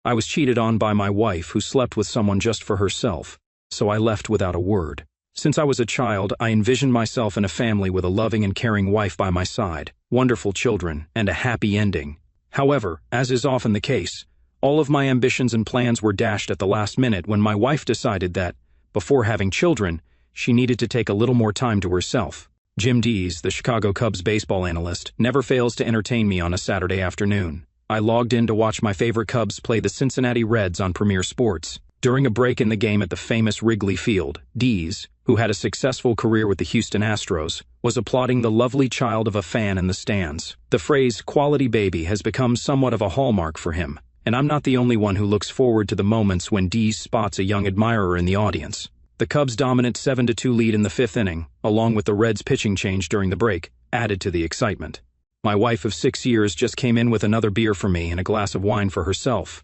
I was cheated on by my wife who slept with someone just for herself, so I left without a word. Since I was a child, I envisioned myself in a family with a loving and caring wife by my side, wonderful children, and a happy ending. However, as is often the case, all of my ambitions and plans were dashed at the last minute when my wife decided that, before having children, she needed to take a little more time to herself. Jim Dees, the Chicago Cubs baseball analyst, never fails to entertain me on a Saturday afternoon. I logged in to watch my favorite Cubs play the Cincinnati Reds on Premier Sports. During a break in the game at the famous Wrigley Field, Dees, who had a successful career with the Houston Astros, was applauding the lovely child of a fan in the stands. The phrase "quality baby" has become somewhat of a hallmark for him, and I'm not the only one who looks forward to the moments when Dees spots a young admirer in the audience. The Cubs' dominant 7-2 lead in the fifth inning, along with the Reds' pitching change during the break, added to the excitement. My wife of 6 years just came in with another beer for me and a glass of wine for herself.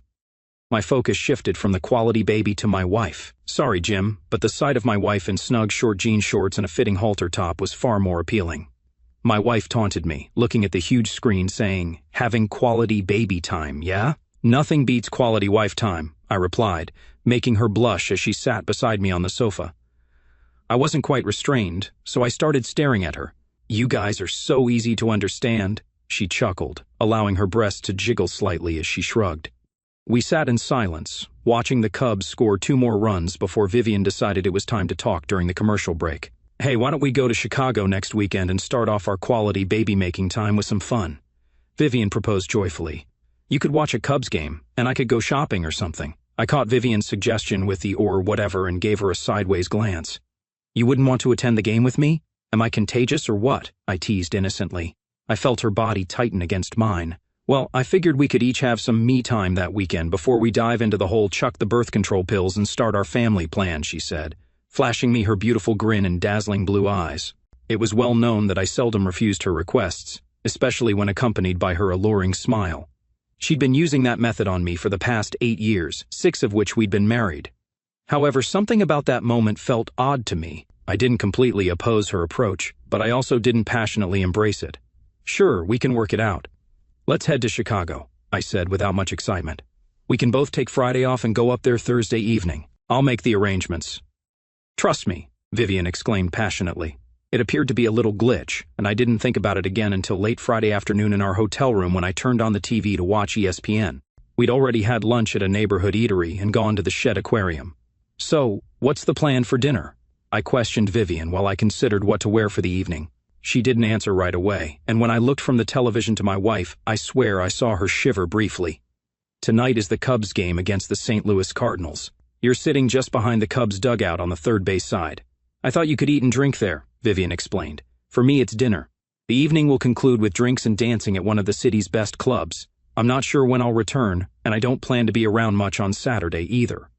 My focus shifted from the quality baby to my wife. Sorry, Jim, but the sight of my wife in snug short jean shorts and a fitting halter top was far more appealing. My wife taunted me, looking at the huge screen saying, "Having quality baby time, yeah?" "Nothing beats quality wife time," I replied, making her blush as she sat beside me on the sofa. I wasn't quite restrained, so I started staring at her. "You guys are so easy to understand," she chuckled, allowing her breast to jiggle slightly as she shrugged. We sat in silence, watching the Cubs score 2 more runs before Vivian decided it was time to talk during the commercial break. "Hey, why don't we go to Chicago next weekend and start off our quality baby-making time with some fun?" Vivian proposed joyfully. "You could watch a Cubs game, and I could go shopping or something." I caught Vivian's suggestion with the "or whatever" and gave her a sideways glance. "You wouldn't want to attend the game with me? Am I contagious or what?" I teased innocently. I felt her body tighten against mine. "Well, I figured we could each have some me time that weekend before we dive into the whole chuck the birth control pills and start our family plan," she said, flashing me her beautiful grin and dazzling blue eyes. It was well known that I seldom refused her requests, especially when accompanied by her alluring smile. She'd been using that method on me for the past 8 years, 6 of which we'd been married. However, something about that moment felt odd to me. I didn't completely oppose her approach, but I also didn't passionately embrace it. "Sure, we can work it out. Let's head to Chicago," I said without much excitement. "We can both take Friday off and go up there Thursday evening. I'll make the arrangements." "Trust me," Vivian exclaimed passionately. It appeared to be a little glitch, and I didn't think about it again until late Friday afternoon in our hotel room when I turned on the TV to watch ESPN. We'd already had lunch at a neighborhood eatery and gone to the Shed Aquarium. "So, what's the plan for dinner?" I questioned Vivian while I considered what to wear for the evening. She didn't answer right away, and when I looked from the television to my wife, I swear I saw her shiver briefly. "Tonight is the Cubs game against the St. Louis Cardinals. You're sitting just behind the Cubs dugout on the third base side. I thought you could eat and drink there," Vivian explained. "For me, it's dinner. The evening will conclude with drinks and dancing at one of the city's best clubs. I'm not sure when I'll return, and I don't plan to be around much on Saturday either.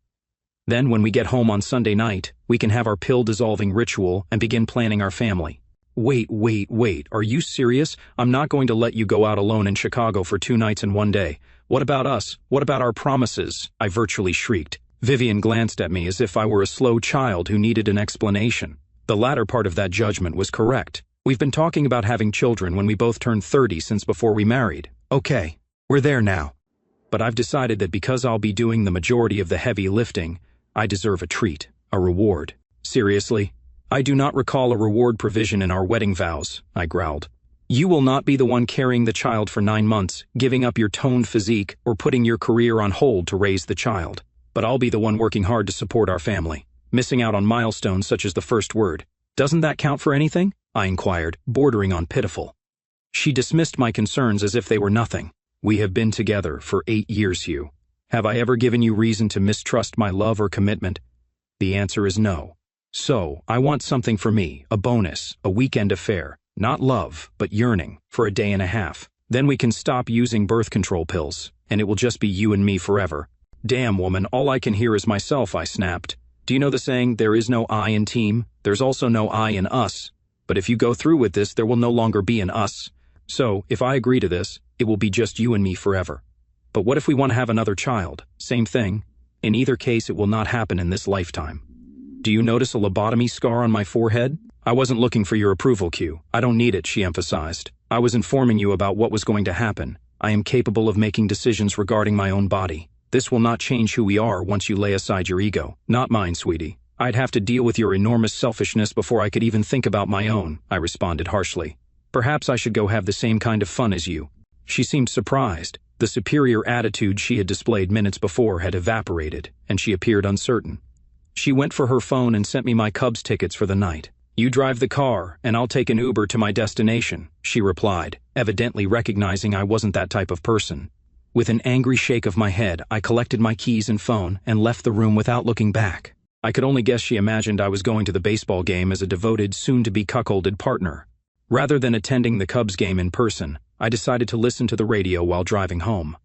Then, when we get home on Sunday night, we can have our pill-dissolving ritual and begin planning our family." Wait, are you serious? I'm not going to let you go out alone in Chicago for 2 nights and 1 day. What about us? What about our promises?" I virtually shrieked. Vivian glanced at me as if I were a slow child who needed an explanation. The latter part of that judgment was correct. We've been talking about having children when we both turned 30 since before we married. Okay, we're there now. But I've decided that because I'll be doing the majority of the heavy lifting, I deserve a treat, a reward. "Seriously? I do not recall a reward provision in our wedding vows," I growled. "You will not be the one carrying the child for 9 months, giving up your toned physique, or putting your career on hold to raise the child. But I'll be the one working hard to support our family, missing out on milestones such as the first word. Doesn't that count for anything?" I inquired, bordering on pitiful. She dismissed my concerns as if they were nothing. "We have been together for 8 years, Hugh. Have I ever given you reason to mistrust my love or commitment? The answer is no. So, I want something for me, a bonus, a weekend affair. Not love, but yearning, for a day and a half. Then we can stop using birth control pills, and it will just be you and me forever." "Damn, woman, all I can hear is myself," I snapped. "Do you know the saying, there is no I in team? There's also no I in us. But if you go through with this, there will no longer be an us. So, if I agree to this, it will be just you and me forever. But what if we want to have another child? Same thing. In either case, it will not happen in this lifetime. Do you notice a lobotomy scar on my forehead?" "I wasn't looking for your approval, Q. I don't need it," she emphasized. "I was informing you about what was going to happen. I am capable of making decisions regarding my own body. This will not change who we are once you lay aside your ego. Not mine, sweetie. I'd have to deal with your enormous selfishness before I could even think about my own, I responded harshly. Perhaps I should go have the same kind of fun as you. She seemed surprised. The superior attitude she had displayed minutes before had evaporated, and she appeared uncertain. She went for her phone and sent me my Cubs tickets for the night. You drive the car, and I'll take an Uber to my destination, she replied, evidently recognizing I wasn't that type of person. With an angry shake of my head, I collected my keys and phone and left the room without looking back. I could only guess she imagined I was going to the baseball game as a devoted, soon-to-be cuckolded partner. Rather than attending the Cubs game in person, I decided to listen to the radio while driving home.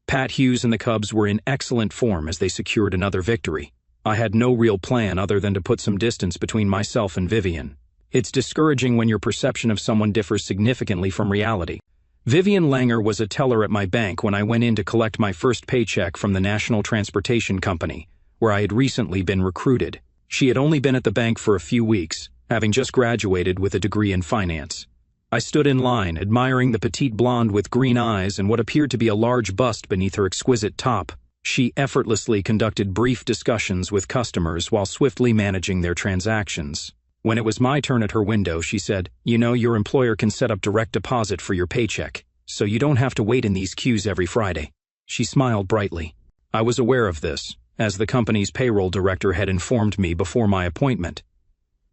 Pat Hughes and the Cubs were in excellent form as they secured another victory. I had no real plan other than to put some distance between myself and Vivian. It's discouraging when your perception of someone differs significantly from reality. Vivian Langer was a teller at my bank when I went in to collect my first paycheck from the National Transportation Company, where I had recently been recruited. She had only been at the bank for a few weeks, having just graduated with a degree in finance. I stood in line, admiring the petite blonde with green eyes and what appeared to be a large bust beneath her exquisite top. She effortlessly conducted brief discussions with customers while swiftly managing their transactions. When it was my turn at her window, she said, "You know, your employer can set up direct deposit for your paycheck, so you don't have to wait in these queues every Friday." She smiled brightly. I was aware of this, as the company's payroll director had informed me before my appointment.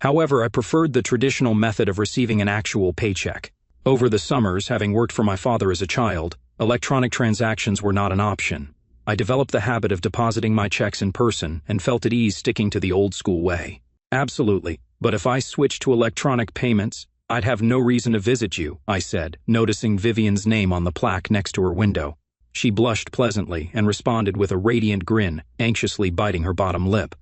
However, I preferred the traditional method of receiving an actual paycheck. Over the summers, having worked for my father as a child, electronic transactions were not an option. I developed the habit of depositing my checks in person and felt at ease sticking to the old-school way. Absolutely, but if I switched to electronic payments, I'd have no reason to visit you, I said, noticing Vivian's name on the plaque next to her window. She blushed pleasantly and responded with a radiant grin, anxiously biting her bottom lip.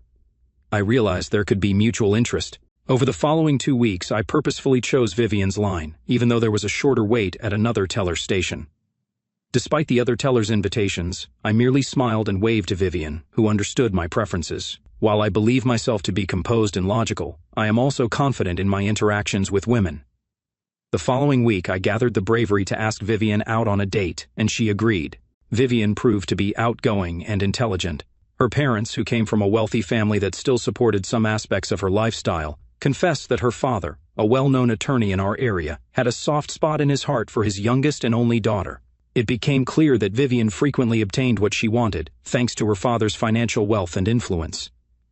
I realized there could be mutual interest. Over the following 2 weeks, I purposefully chose Vivian's line, even though there was a shorter wait at another teller station. Despite the other teller's invitations, I merely smiled and waved to Vivian, who understood my preferences. While I believe myself to be composed and logical, I am also confident in my interactions with women. The following week, I gathered the bravery to ask Vivian out on a date, and she agreed. Vivian proved to be outgoing and intelligent. Her parents, who came from a wealthy family that still supported some aspects of her lifestyle, confessed that her father, a well-known attorney in our area, had a soft spot in his heart for his youngest and only daughter. It became clear that Vivian frequently obtained what she wanted, thanks to her father's financial wealth and influence.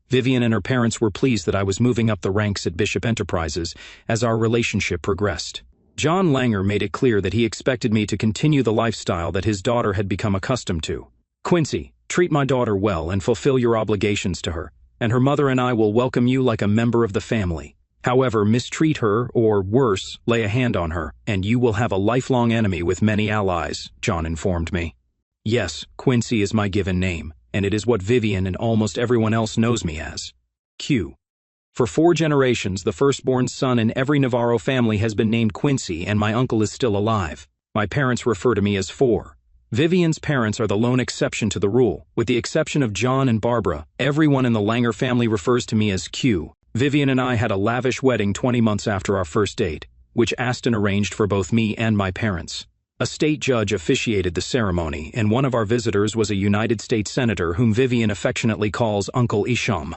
Vivian and her parents were pleased that I was moving up the ranks at Bishop Enterprises as our relationship progressed. John Langer made it clear that he expected me to continue the lifestyle that his daughter had become accustomed to. "Quincy, treat my daughter well and fulfill your obligations to her, and her mother and I will welcome you like a member of the family. However, mistreat her, or worse, lay a hand on her, and you will have a lifelong enemy with many allies," John informed me. Yes, Quincy is my given name, and it is what Vivian and almost everyone else knows me as. Q. For 4 generations, the firstborn son in every Navarro family has been named Quincy, and my uncle is still alive. My parents refer to me as 4. Vivian's parents are the lone exception to the rule. With the exception of John and Barbara, everyone in the Langer family refers to me as Q. Vivian and I had a lavish wedding 20 months after our first date, which Aston arranged for both me and my parents. A state judge officiated the ceremony, and one of our visitors was a United States Senator whom Vivian affectionately calls Uncle Isham.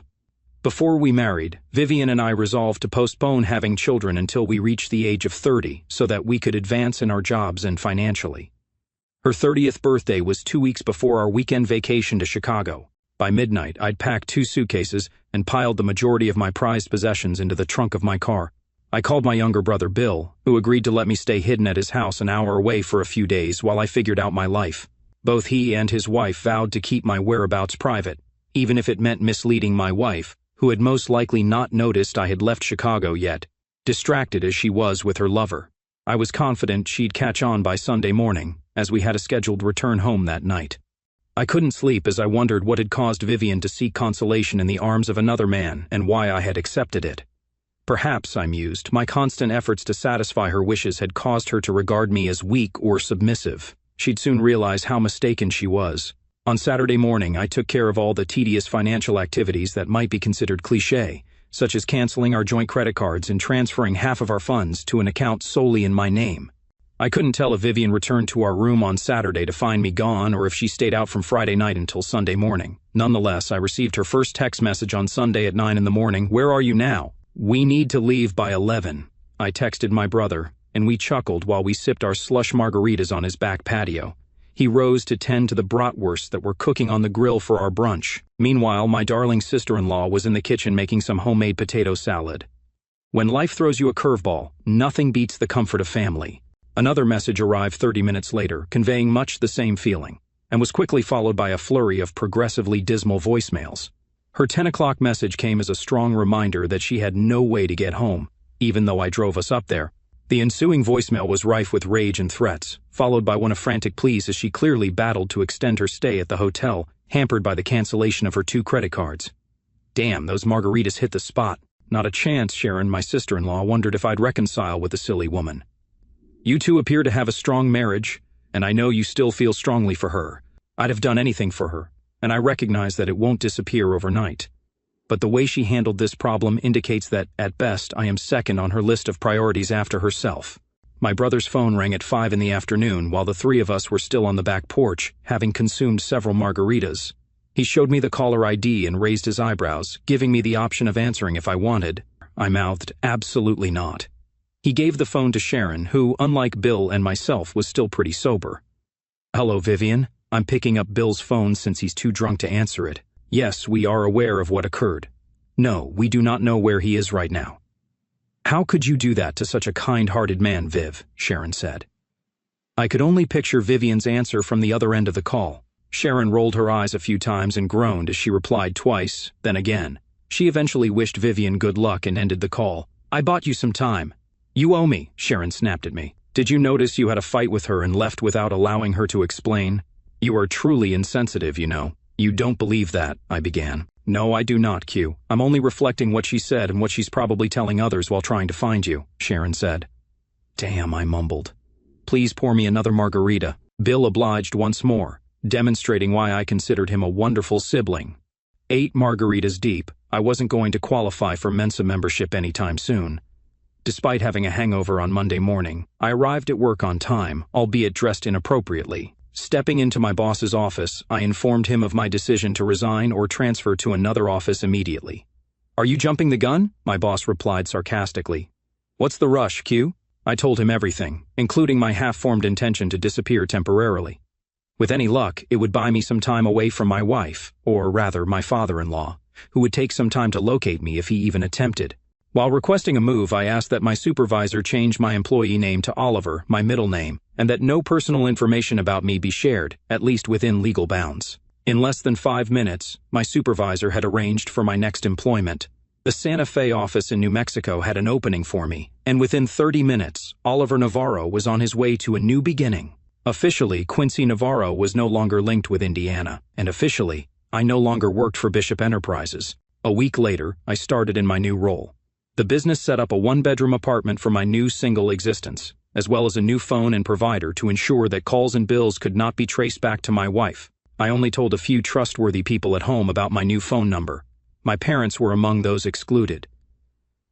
Before we married, Vivian and I resolved to postpone having children until we reached the age of 30 so that we could advance in our jobs and financially. Her 30th birthday was 2 weeks before our weekend vacation to Chicago. By midnight, I'd packed 2 suitcases and piled the majority of my prized possessions into the trunk of my car. I called my younger brother Bill, who agreed to let me stay hidden at his house an hour away for a few days while I figured out my life. Both he and his wife vowed to keep my whereabouts private, even if it meant misleading my wife, who had most likely not noticed I had left Chicago yet, distracted as she was with her lover. I was confident she'd catch on by Sunday morning, as we had a scheduled return home that night. I couldn't sleep as I wondered what had caused Vivian to seek consolation in the arms of another man and why I had accepted it. Perhaps, I mused, my constant efforts to satisfy her wishes had caused her to regard me as weak or submissive. She'd soon realize how mistaken she was. On Saturday morning, I took care of all the tedious financial activities that might be considered cliché, such as canceling our joint credit cards and transferring half of our funds to an account solely in my name. I couldn't tell if Vivian returned to our room on Saturday to find me gone or if she stayed out from Friday night until Sunday morning. Nonetheless, I received her first text message on Sunday at 9 in the morning. "Where are you now?" "We need to leave by 11. I texted my brother, and we chuckled while we sipped our slush margaritas on his back patio. He rose to tend to the bratwursts that were cooking on the grill for our brunch. Meanwhile, my darling sister-in-law was in the kitchen making some homemade potato salad. When life throws you a curveball, nothing beats the comfort of family. Another message arrived 30 minutes later, conveying much the same feeling, and was quickly followed by a flurry of progressively dismal voicemails. Her 10 o'clock message came as a strong reminder that she had no way to get home, even though I drove us up there. The ensuing voicemail was rife with rage and threats, followed by one of frantic pleas as she clearly battled to extend her stay at the hotel, hampered by the cancellation of her 2 credit cards. Damn, those margaritas hit the spot. Not a chance, Sharon, my sister-in-law, wondered if I'd reconcile with the silly woman. "You two appear to have a strong marriage, and I know you still feel strongly for her. I'd have done anything for her, and I recognize that it won't disappear overnight. But the way she handled this problem indicates that, at best, I am second on her list of priorities after herself." My brother's phone rang at 5 in the afternoon while the 3 of us were still on the back porch, having consumed several margaritas. He showed me the caller ID and raised his eyebrows, giving me the option of answering if I wanted. I mouthed, "Absolutely not." He gave the phone to Sharon, who, unlike Bill and myself, was still pretty sober. "Hello, Vivian. I'm picking up Bill's phone since he's too drunk to answer it. Yes, we are aware of what occurred. No, we do not know where he is right now." "How could you do that to such a kind-hearted man, Viv?" Sharon said. I could only picture Vivian's answer from the other end of the call. Sharon rolled her eyes a few times and groaned as she replied twice, then again. She eventually wished Vivian good luck and ended the call. "I bought you some time." "You owe me," Sharon snapped at me. "Did you notice you had a fight with her and left without allowing her to explain? You are truly insensitive, you know." "You don't believe that," I began. "No, I do not, Q. I'm only reflecting what she said and what she's probably telling others while trying to find you," Sharon said. "Damn," I mumbled. "Please pour me another margarita." Bill obliged once more, demonstrating why I considered him a wonderful sibling. 8 margaritas deep, I wasn't going to qualify for Mensa membership anytime soon. Despite having a hangover on Monday morning, I arrived at work on time, albeit dressed inappropriately. Stepping into my boss's office, I informed him of my decision to resign or transfer to another office immediately. "Are you jumping the gun?" my boss replied sarcastically. "What's the rush, Q?" I told him everything, including my half-formed intention to disappear temporarily. With any luck, it would buy me some time away from my wife, or rather my father-in-law, who would take some time to locate me if he even attempted. While requesting a move, I asked that my supervisor change my employee name to Oliver, my middle name, and that no personal information about me be shared, at least within legal bounds. In less than 5 minutes, my supervisor had arranged for my next employment. The Santa Fe office in New Mexico had an opening for me, and within 30 minutes, Oliver Navarro was on his way to a new beginning. Officially, Quincy Navarro was no longer linked with Indiana, and officially, I no longer worked for Bishop Enterprises. A week later, I started in my new role. The business set up a 1-bedroom apartment for my new single existence, as well as a new phone and provider to ensure that calls and bills could not be traced back to my wife. I only told a few trustworthy people at home about my new phone number. My parents were among those excluded.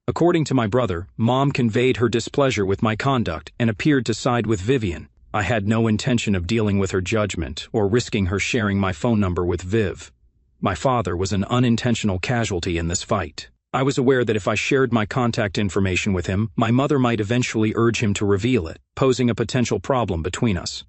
According to my brother, Mom conveyed her displeasure with my conduct and appeared to side with Vivian. I had no intention of dealing with her judgment or risking her sharing my phone number with Viv. My father was an unintentional casualty in this fight. I was aware that if I shared my contact information with him, my mother might eventually urge him to reveal it, posing a potential problem between us.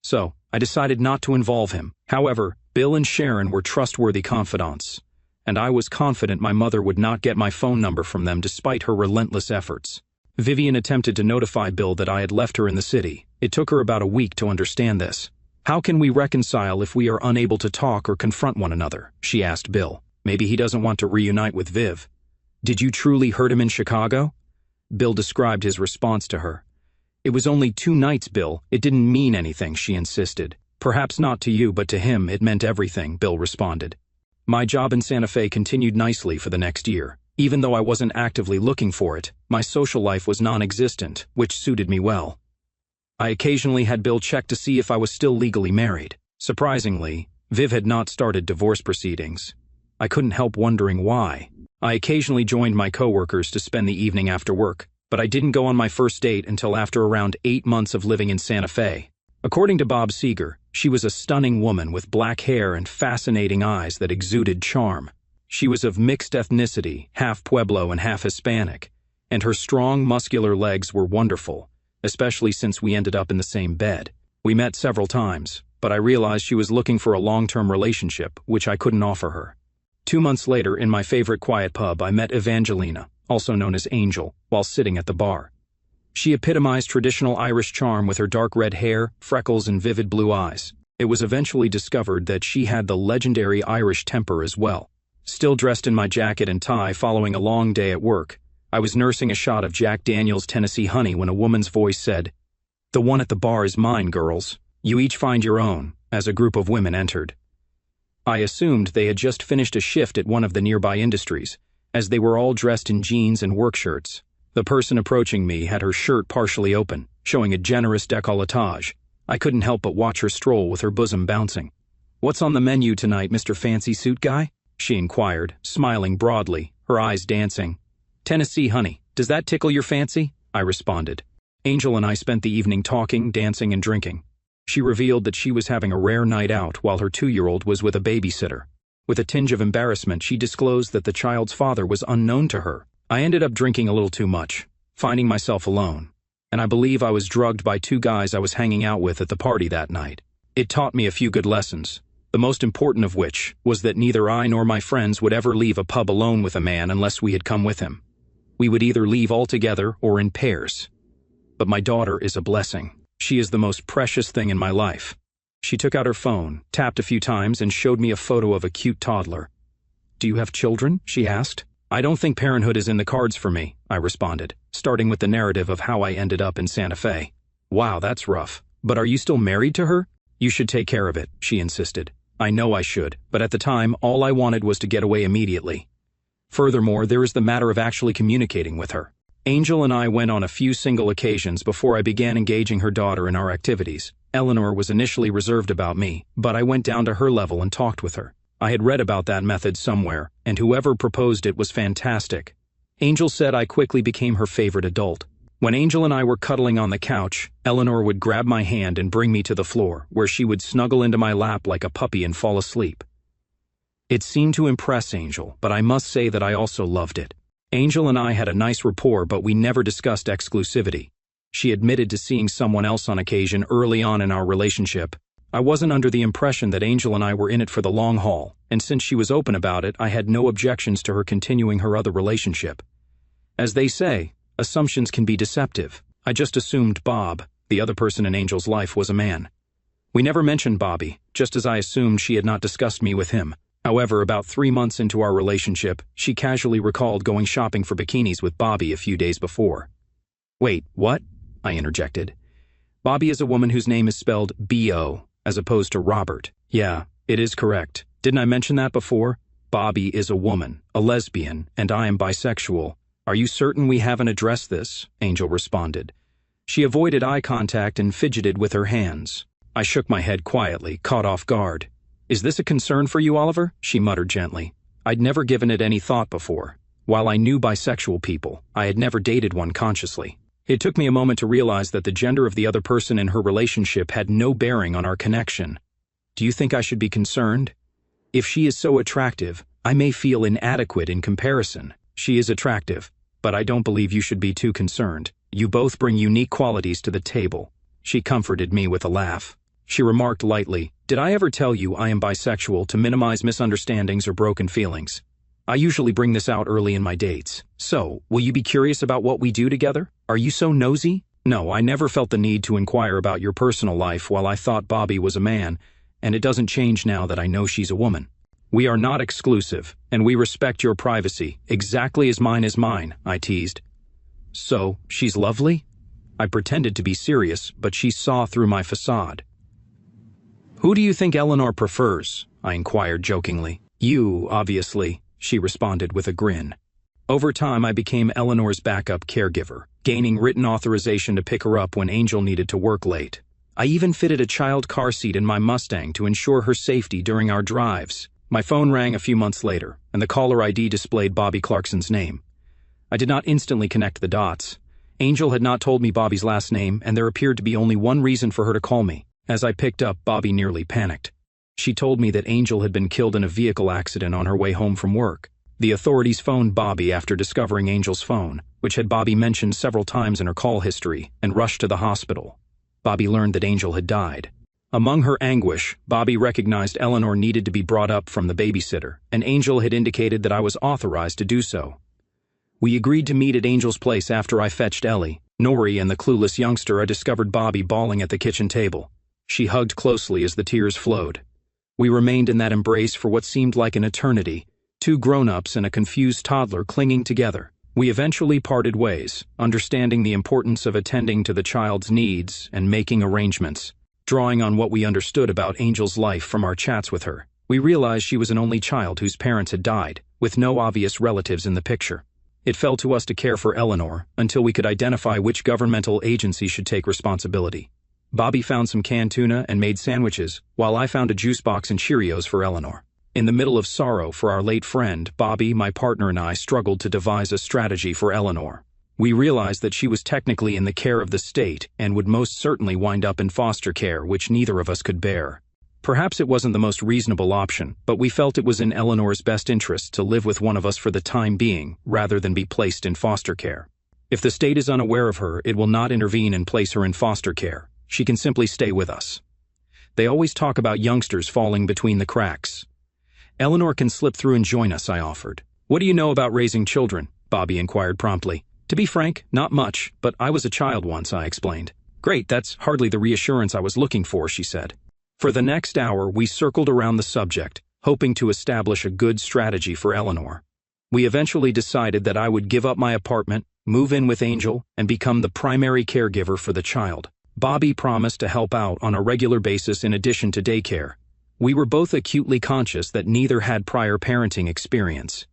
So, I decided not to involve him. However, Bill and Sharon were trustworthy confidants, and I was confident my mother would not get my phone number from them despite her relentless efforts. Vivian attempted to notify Bill that I had left her in the city. It took her about a week to understand this. "How can we reconcile if we are unable to talk or confront one another?" she asked Bill. "Maybe he doesn't want to reunite with Viv." "Did you truly hurt him in Chicago?" Bill described his response to her. "It was only 2 nights, Bill. It didn't mean anything," she insisted. "Perhaps not to you, but to him it meant everything," Bill responded. My job in Santa Fe continued nicely for the next year. Even though I wasn't actively looking for it, my social life was non-existent, which suited me well. I occasionally had Bill check to see if I was still legally married. Surprisingly, Viv had not started divorce proceedings. I couldn't help wondering why. I occasionally joined my coworkers to spend the evening after work. but I didn't go on my first date until after around 8 months of living in Santa Fe. According to Bob Seeger, she was a stunning woman with black hair and fascinating eyes that exuded charm. She was of mixed ethnicity, half Pueblo and half Hispanic, and her strong, muscular legs were wonderful, especially since we ended up in the same bed. We met several times, but I realized she was looking for a long-term relationship, which I couldn't offer her. 2 months later, in my favorite quiet pub, I met Evangelina, also known as Angel, while sitting at the bar. She epitomized traditional Irish charm with her dark red hair, freckles, and vivid blue eyes. It was eventually discovered that she had the legendary Irish temper as well. Still dressed in my jacket and tie following a long day at work, I was nursing a shot of Jack Daniel's Tennessee Honey when a woman's voice said, "The one at the bar is mine, girls. You each find your own," as a group of women entered. I assumed they had just finished a shift at one of the nearby industries, as they were all dressed in jeans and work shirts. The person approaching me had her shirt partially open, showing a generous décolletage. I couldn't help but watch her stroll with her bosom bouncing. "What's on the menu tonight, Mr. Fancy Suit Guy?" she inquired, smiling broadly, her eyes dancing. "Tennessee Honey, does that tickle your fancy?" I responded. Angel and I spent the evening talking, dancing, and drinking. She revealed that she was having a rare night out while her 2-year-old was with a babysitter. With a tinge of embarrassment, she disclosed that the child's father was unknown to her. I ended up drinking a little too much, finding myself alone, and I believe I was drugged by 2 guys I was hanging out with at the party that night. It taught me a few good lessons, the most important of which was that neither I nor my friends would ever leave a pub alone with a man unless we had come with him. We would either leave all together or in pairs. But my daughter is a blessing. She is the most precious thing in my life. She took out her phone, tapped a few times, and showed me a photo of a cute toddler. "Do you have children?" she asked. "I don't think parenthood is in the cards for me," I responded, starting with the narrative of how I ended up in Santa Fe. "Wow, that's rough. But are you still married to her?" "You should take care of it," she insisted. I know I should, but at the time, all I wanted was to get away immediately. Furthermore, there is the matter of actually communicating with her. Angel and I went on a few single occasions before I began engaging her daughter in our activities. Eleanor was initially reserved about me, but I went down to her level and talked with her. I had read about that method somewhere, and whoever proposed it was fantastic. Angel said I quickly became her favorite adult. When Angel and I were cuddling on the couch, Eleanor would grab my hand and bring me to the floor, where she would snuggle into my lap like a puppy and fall asleep. It seemed to impress Angel, but I must say that I also loved it. Angel and I had a nice rapport, but we never discussed exclusivity. She admitted to seeing someone else on occasion early on in our relationship. I wasn't under the impression that Angel and I were in it for the long haul, and since she was open about it, I had no objections to her continuing her other relationship. As they say, assumptions can be deceptive. I just assumed Bob, the other person in Angel's life, was a man. We never mentioned Bobby, just as I assumed she had not discussed me with him. However, about 3 months into our relationship, she casually recalled going shopping for bikinis with Bobby a few days before. "Wait, what?" I interjected. "Bobby is a woman whose name is spelled B-O, as opposed to Robert." "Yeah, it is correct. Didn't I mention that before? Bobby is a woman, a lesbian, and I am bisexual. Are you certain we haven't addressed this?" Angel responded. She avoided eye contact and fidgeted with her hands. I shook my head quietly, caught off guard. "Is this a concern for you, Oliver?" she muttered gently. I'd never given it any thought before. While I knew bisexual people, I had never dated one consciously. It took me a moment to realize that the gender of the other person in her relationship had no bearing on our connection. "Do you think I should be concerned? If she is so attractive, I may feel inadequate in comparison." "She is attractive, but I don't believe you should be too concerned. You both bring unique qualities to the table." She comforted me with a laugh. She remarked lightly, "Did I ever tell you I am bisexual to minimize misunderstandings or broken feelings? I usually bring this out early in my dates. So, will you be curious about what we do together? Are you so nosy?" "No, I never felt the need to inquire about your personal life while I thought Bobby was a man, and it doesn't change now that I know she's a woman. We are not exclusive, and we respect your privacy, exactly as mine is mine," I teased. "So, she's lovely?" I pretended to be serious, but she saw through my facade. "Who do you think Eleanor prefers?" I inquired jokingly. "You, obviously," she responded with a grin. Over time, I became Eleanor's backup caregiver, gaining written authorization to pick her up when Angel needed to work late. I even fitted a child car seat in my Mustang to ensure her safety during our drives. My phone rang a few months later, and the caller ID displayed Bobby Clarkson's name. I did not instantly connect the dots. Angel had not told me Bobby's last name, and there appeared to be only one reason for her to call me. As I picked up, Bobby nearly panicked. She told me that Angel had been killed in a vehicle accident on her way home from work. The authorities phoned Bobby after discovering Angel's phone, which had Bobby mentioned several times in her call history, and rushed to the hospital. Bobby learned that Angel had died. Among her anguish, Bobby recognized Eleanor needed to be brought up from the babysitter, and Angel had indicated that I was authorized to do so. We agreed to meet at Angel's place after I fetched Ellie. Nori and the clueless youngster. I discovered Bobby bawling at the kitchen table. She hugged closely as the tears flowed. We remained in that embrace for what seemed like an eternity, two grown-ups and a confused toddler clinging together. We eventually parted ways, understanding the importance of attending to the child's needs and making arrangements. Drawing on what we understood about Angel's life from our chats with her, we realized she was an only child whose parents had died, with no obvious relatives in the picture. It fell to us to care for Eleanor until we could identify which governmental agency should take responsibility. Bobby found some canned tuna and made sandwiches, while I found a juice box and Cheerios for Eleanor. In the middle of sorrow for our late friend, Bobby, my partner, and I struggled to devise a strategy for Eleanor. We realized that she was technically in the care of the state and would most certainly wind up in foster care, which neither of us could bear. Perhaps it wasn't the most reasonable option, but we felt it was in Eleanor's best interest to live with one of us for the time being, rather than be placed in foster care. If the state is unaware of her, it will not intervene and place her in foster care. She can simply stay with us. They always talk about youngsters falling between the cracks. Eleanor can slip through and join us, I offered. What do you know about raising children? Bobby inquired promptly. To be frank, not much, but I was a child once, I explained. Great, that's hardly the reassurance I was looking for, she said. For the next hour, we circled around the subject, hoping to establish a good strategy for Eleanor. We eventually decided that I would give up my apartment, move in with Angel, and become the primary caregiver for the child. Bobby promised to help out on a regular basis in addition to daycare. We were both acutely conscious that neither had prior parenting experience.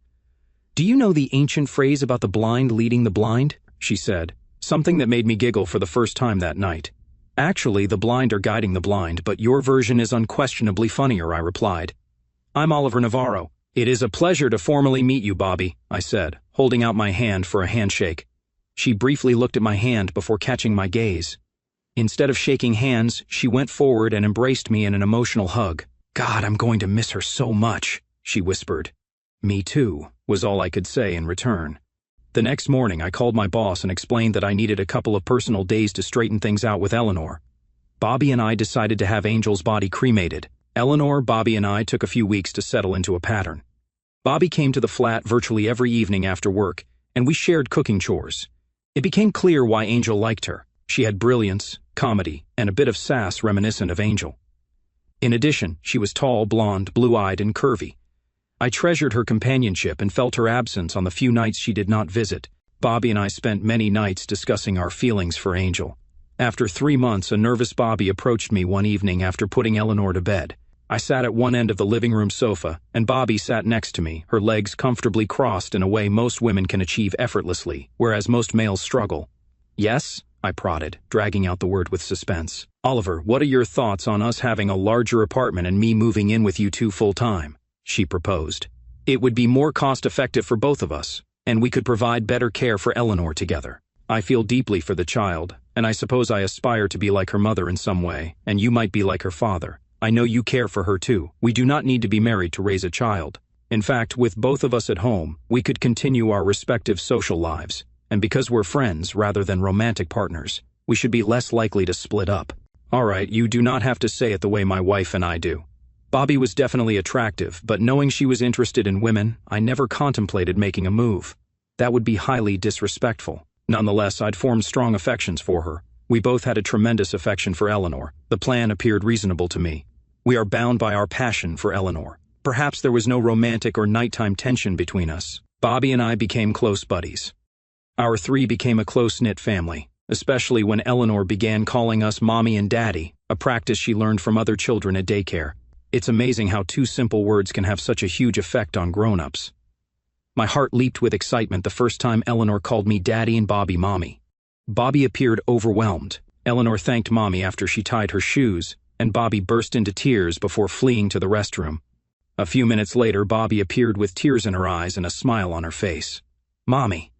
Do you know the ancient phrase about the blind leading the blind? She said, something that made me giggle for the first time that night. Actually, the blind are guiding the blind, but your version is unquestionably funnier, I replied. I'm Oliver Navarro. It is a pleasure to formally meet you, Bobby, I said, holding out my hand for a handshake. She briefly looked at my hand before catching my gaze. Instead of shaking hands, she went forward and embraced me in an emotional hug. God, I'm going to miss her so much, she whispered. Me too, was all I could say in return. The next morning, I called my boss and explained that I needed a couple of personal days to straighten things out with Eleanor. Bobby and I decided to have Angel's body cremated. Eleanor, Bobby, and I took a few weeks to settle into a pattern. Bobby came to the flat virtually every evening after work, and we shared cooking chores. It became clear why Angel liked her. She had brilliance, comedy, and a bit of sass reminiscent of Angel. In addition, she was tall, blonde, blue-eyed, and curvy. I treasured her companionship and felt her absence on the few nights she did not visit. Bobby and I spent many nights discussing our feelings for Angel. After 3 months, a nervous Bobby approached me one evening after putting Eleanor to bed. I sat at one end of the living room sofa, and Bobby sat next to me, her legs comfortably crossed in a way most women can achieve effortlessly, whereas most males struggle. Yes? I prodded, dragging out the word with suspense. Oliver, what are your thoughts on us having a larger apartment and me moving in with you two full-time? She proposed. It would be more cost-effective for both of us, and we could provide better care for Eleanor together. I feel deeply for the child, and I suppose I aspire to be like her mother in some way, and you might be like her father. I know you care for her too. We do not need to be married to raise a child. In fact, with both of us at home, we could continue our respective social lives, and because we're friends rather than romantic partners, we should be less likely to split up. All right, you do not have to say it the way my wife and I do. Bobby was definitely attractive, but knowing she was interested in women, I never contemplated making a move. That would be highly disrespectful. Nonetheless, I'd formed strong affections for her. We both had a tremendous affection for Eleanor. The plan appeared reasonable to me. We are bound by our passion for Eleanor. Perhaps there was no romantic or nighttime tension between us. Bobby and I became close buddies. Our three became a close-knit family, especially when Eleanor began calling us Mommy and Daddy, a practice she learned from other children at daycare. It's amazing how 2 simple words can have such a huge effect on grown-ups. My heart leaped with excitement the first time Eleanor called me Daddy and Bobby Mommy. Bobby appeared overwhelmed. Eleanor thanked Mommy after she tied her shoes, and Bobby burst into tears before fleeing to the restroom. A few minutes later, Bobby appeared with tears in her eyes and a smile on her face. Mommy.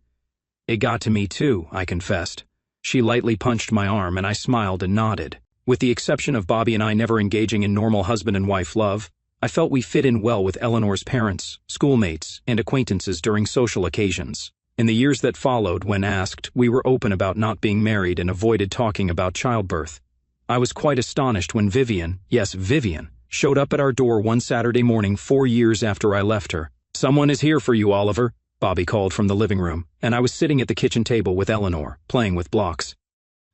It got to me too, I confessed. She lightly punched my arm and I smiled and nodded. With the exception of Bobby and I never engaging in normal husband and wife love, I felt we fit in well with Eleanor's parents, schoolmates, and acquaintances during social occasions. In the years that followed, when asked, we were open about not being married and avoided talking about childbirth. I was quite astonished when Vivian, yes, Vivian, showed up at our door one Saturday morning 4 years after I left her. "Someone is here for you, Oliver," Bobby called from the living room, and I was sitting at the kitchen table with Eleanor, playing with blocks.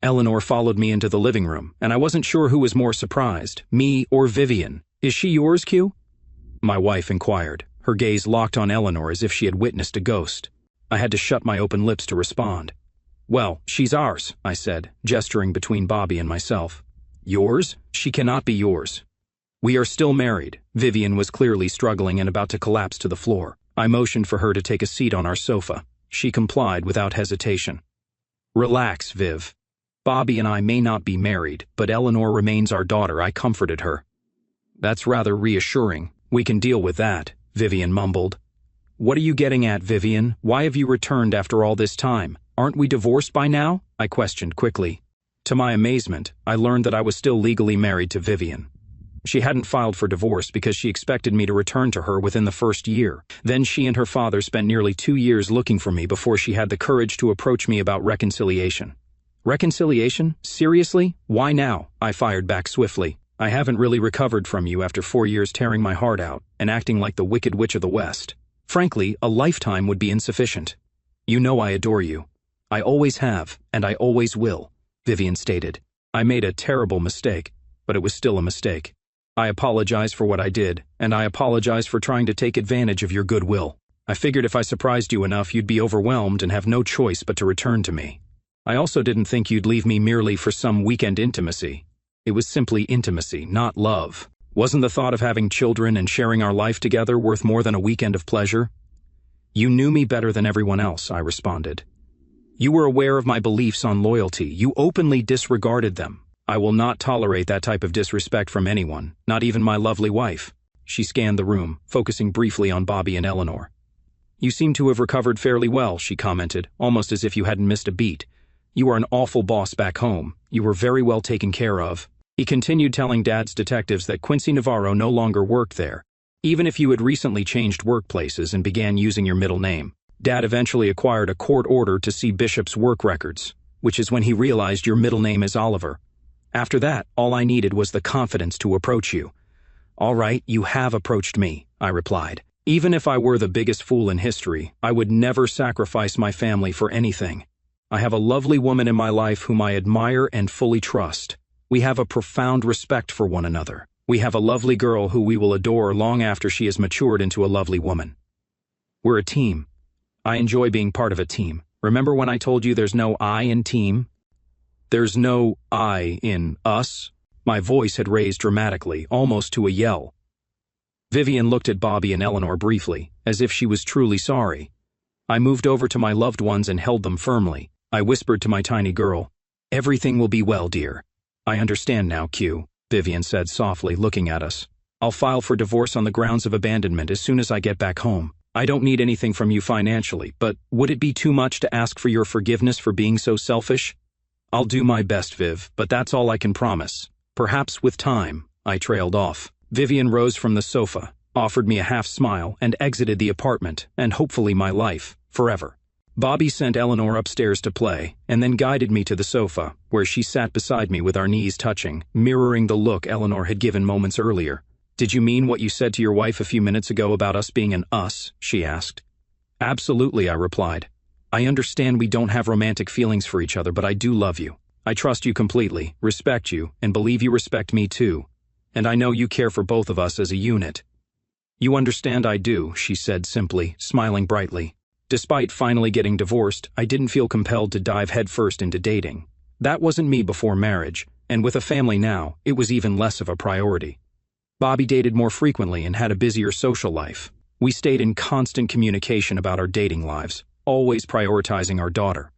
Eleanor followed me into the living room, and I wasn't sure who was more surprised, me or Vivian. "Is she yours, Q?" My wife inquired, her gaze locked on Eleanor as if she had witnessed a ghost. I had to shut my open lips to respond. "Well, she's ours," I said, gesturing between Bobby and myself. "Yours? She cannot be yours. We are still married." Vivian was clearly struggling and about to collapse to the floor. I motioned for her to take a seat on our sofa. She complied without hesitation. "Relax, Viv. Bobby and I may not be married, but Eleanor remains our daughter," I comforted her. "That's rather reassuring. We can deal with that," Vivian mumbled. "What are you getting at, Vivian? Why have you returned after all this time? Aren't we divorced by now?" I questioned quickly. To my amazement, I learned that I was still legally married to Vivian. She hadn't filed for divorce because she expected me to return to her within the first year. Then she and her father spent nearly 2 years looking for me before she had the courage to approach me about reconciliation. "Reconciliation? Seriously? Why now?" I fired back swiftly. "I haven't really recovered from you after 4 years tearing my heart out and acting like the Wicked Witch of the West. Frankly, a lifetime would be insufficient. You know I adore you. I always have, and I always will," Vivian stated. "I made a terrible mistake, but it was still a mistake. I apologize for what I did, and I apologize for trying to take advantage of your goodwill. I figured if I surprised you enough, you'd be overwhelmed and have no choice but to return to me. I also didn't think you'd leave me merely for some weekend intimacy. It was simply intimacy, not love. Wasn't the thought of having children and sharing our life together worth more than a weekend of pleasure?" "You knew me better than everyone else," I responded. "You were aware of my beliefs on loyalty. You openly disregarded them. I will not tolerate that type of disrespect from anyone, not even my lovely wife." She scanned the room, focusing briefly on Bobby and Eleanor. "You seem to have recovered fairly well," she commented, almost as if you hadn't missed a beat. "You are an awful boss back home. You were very well taken care of." He continued telling Dad's detectives that Quincy Navarro no longer worked there, even if you had recently changed workplaces and began using your middle name. Dad eventually acquired a court order to see Bishop's work records, which is when he realized your middle name is Oliver. After that, all I needed was the confidence to approach you. "All right, you have approached me," I replied. "Even if I were the biggest fool in history, I would never sacrifice my family for anything. I have a lovely woman in my life whom I admire and fully trust. We have a profound respect for one another. We have a lovely girl who we will adore long after she has matured into a lovely woman. We're a team. I enjoy being part of a team. Remember when I told you there's no I in team? There's no I in us." My voice had raised dramatically, almost to a yell. Vivian looked at Bobby and Eleanor briefly, as if she was truly sorry. I moved over to my loved ones and held them firmly. I whispered to my tiny girl, "Everything will be well, dear." "I understand now, Q," Vivian said softly, looking at us. "I'll file for divorce on the grounds of abandonment as soon as I get back home. I don't need anything from you financially, but would it be too much to ask for your forgiveness for being so selfish?" "I'll do my best, Viv, but that's all I can promise. Perhaps with time," I trailed off. Vivian rose from the sofa, offered me a half smile, and exited the apartment, and hopefully my life, forever. Bobby sent Eleanor upstairs to play, and then guided me to the sofa, where she sat beside me with our knees touching, mirroring the look Eleanor had given moments earlier. "Did you mean what you said to your wife a few minutes ago about us being an us?" she asked. "Absolutely," I replied. "I understand we don't have romantic feelings for each other, but I do love you. I trust you completely, respect you, and believe you respect me too. And I know you care for both of us as a unit." "You understand I do," she said simply, smiling brightly. Despite finally getting divorced, I didn't feel compelled to dive headfirst into dating. That wasn't me before marriage, and with a family now, it was even less of a priority. Bobby dated more frequently and had a busier social life. We stayed in constant communication about our dating lives, always prioritizing our daughter.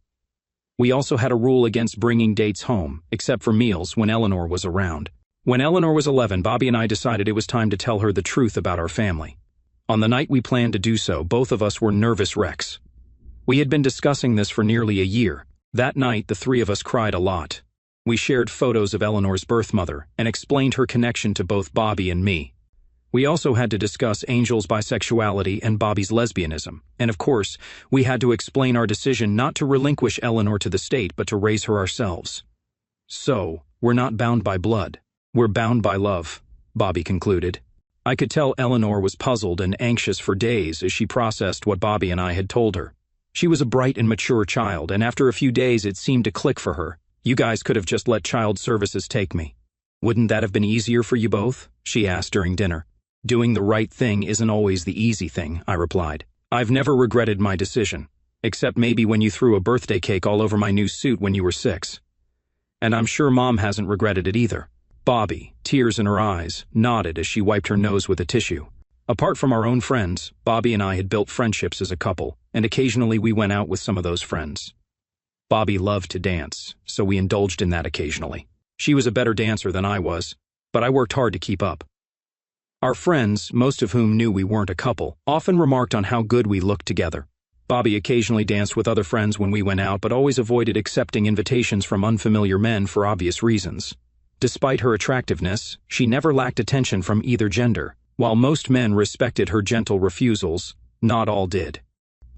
We also had a rule against bringing dates home, except for meals when Eleanor was around. When Eleanor was 11, Bobby and I decided it was time to tell her the truth about our family. On the night we planned to do so, both of us were nervous wrecks. We had been discussing this for nearly a year. That night, the three of us cried a lot. We shared photos of Eleanor's birth mother and explained her connection to both Bobby and me. We also had to discuss Angel's bisexuality and Bobby's lesbianism, and of course, we had to explain our decision not to relinquish Eleanor to the state but to raise her ourselves. So, we're not bound by blood. We're bound by love, Bobby concluded. I could tell Eleanor was puzzled and anxious for days as she processed what Bobby and I had told her. She was a bright and mature child, and after a few days it seemed to click for her. You guys could have just let child services take me. Wouldn't that have been easier for you both? She asked during dinner. Doing the right thing isn't always the easy thing, I replied. I've never regretted my decision, except maybe when you threw a birthday cake all over my new suit when you were 6. And I'm sure Mom hasn't regretted it either. Bobby, tears in her eyes, nodded as she wiped her nose with a tissue. Apart from our own friends, Bobby and I had built friendships as a couple, and occasionally we went out with some of those friends. Bobby loved to dance, so we indulged in that occasionally. She was a better dancer than I was, but I worked hard to keep up. Our friends, most of whom knew we weren't a couple, often remarked on how good we looked together. Bobby occasionally danced with other friends when we went out, but always avoided accepting invitations from unfamiliar men for obvious reasons. Despite her attractiveness, she never lacked attention from either gender. While most men respected her gentle refusals, not all did.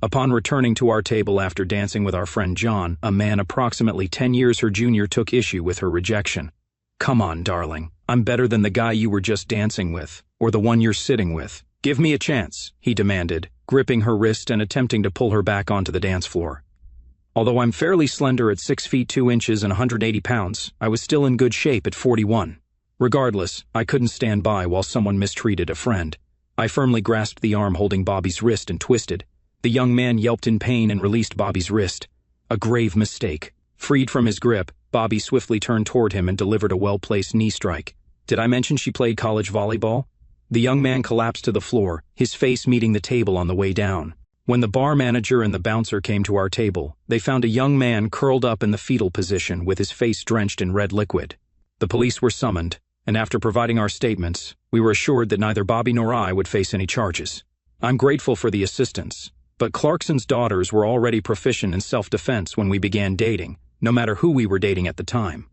Upon returning to our table after dancing with our friend John, a man approximately 10 years her junior took issue with her rejection. Come on, darling. I'm better than the guy you were just dancing with, or the one you're sitting with. Give me a chance, he demanded, gripping her wrist and attempting to pull her back onto the dance floor. Although I'm fairly slender at 6 feet 2 inches and 180 pounds, I was still in good shape at 41. Regardless, I couldn't stand by while someone mistreated a friend. I firmly grasped the arm holding Bobby's wrist and twisted. The young man yelped in pain and released Bobby's wrist. A grave mistake. Freed from his grip, Bobby swiftly turned toward him and delivered a well-placed knee strike. Did I mention she played college volleyball? The young man collapsed to the floor, his face meeting the table on the way down. When the bar manager and the bouncer came to our table, they found a young man curled up in the fetal position with his face drenched in red liquid. The police were summoned, and after providing our statements, we were assured that neither Bobby nor I would face any charges. I'm grateful for the assistance, but Clarkson's daughters were already proficient in self-defense when we began dating, no matter who we were dating at the time.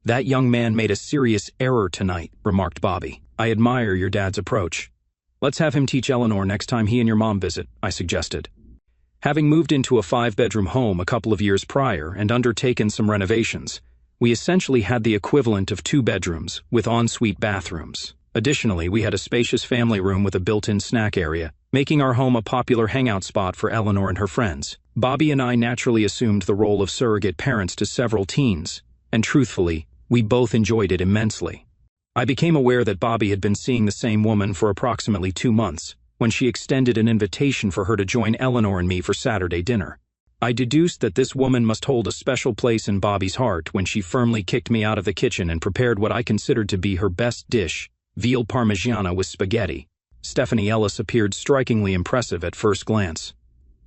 That young man made a serious error tonight, remarked Bobby. I admire your dad's approach. Let's have him teach Eleanor next time he and your mom visit, I suggested. Having moved into a 5-bedroom home a couple of years prior and undertaken some renovations, we essentially had the equivalent of 2 bedrooms with ensuite bathrooms. Additionally, we had a spacious family room with a built-in snack area, making our home a popular hangout spot for Eleanor and her friends. Bobby and I naturally assumed the role of surrogate parents to several teens, and truthfully, we both enjoyed it immensely. I became aware that Bobby had been seeing the same woman for approximately 2 months, when she extended an invitation for her to join Eleanor and me for Saturday dinner. I deduced that this woman must hold a special place in Bobby's heart when she firmly kicked me out of the kitchen and prepared what I considered to be her best dish, veal parmigiana with spaghetti. Stephanie Ellis appeared strikingly impressive at first glance.